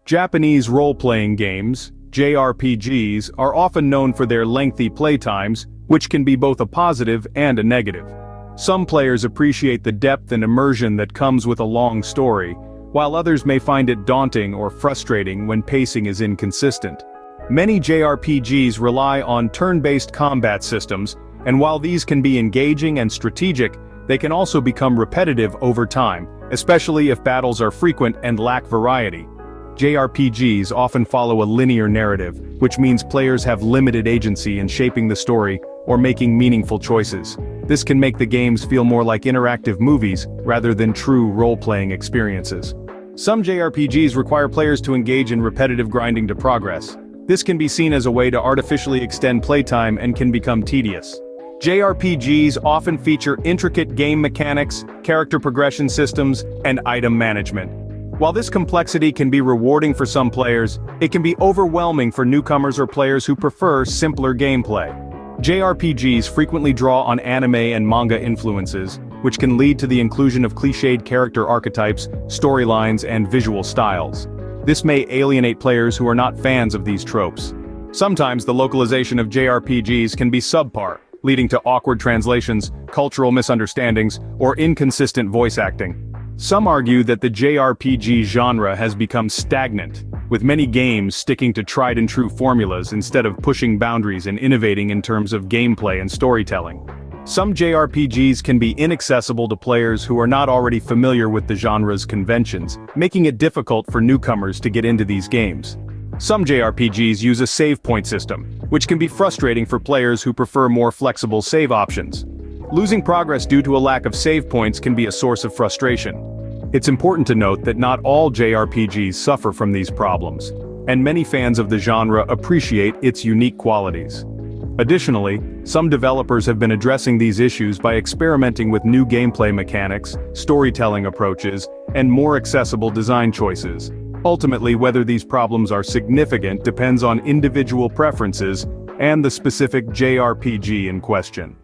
Japanese role-playing games, JRPGs, are often known for their lengthy playtimes, which can be both a positive and a negative. Some players appreciate the depth and immersion that comes with a long story, while others may find it daunting or frustrating when pacing is inconsistent. Many JRPGs rely on turn-based combat systems, and while these can be engaging and strategic, they can also become repetitive over time, especially if battles are frequent and lack variety. JRPGs often follow a linear narrative, which means players have limited agency in shaping the story or making meaningful choices. This can make the games feel more like interactive movies rather than true role-playing experiences. Some JRPGs require players to engage in repetitive grinding to progress. This can be seen as a way to artificially extend playtime and can become tedious. JRPGs often feature intricate game mechanics, character progression systems, and item management. While this complexity can be rewarding for some players, it can be overwhelming for newcomers or players who prefer simpler gameplay. JRPGs frequently draw on anime and manga influences, which can lead to the inclusion of clichéd character archetypes, storylines, and visual styles. This may alienate players who are not fans of these tropes. Sometimes the localization of JRPGs can be subpar, leading to awkward translations, cultural misunderstandings, or inconsistent voice acting. Some argue that the JRPG genre has become stagnant, with many games sticking to tried-and-true formulas instead of pushing boundaries and innovating in terms of gameplay and storytelling. Some JRPGs can be inaccessible to players who are not already familiar with the genre's conventions, making it difficult for newcomers to get into these games. Some JRPGs use a save point system, which can be frustrating for players who prefer more flexible save options. Losing progress due to a lack of save points can be a source of frustration. It's important to note that not all JRPGs suffer from these problems, and many fans of the genre appreciate its unique qualities. Additionally, some developers have been addressing these issues by experimenting with new gameplay mechanics, storytelling approaches, and more accessible design choices. Ultimately, whether these problems are significant depends on individual preferences and the specific JRPG in question.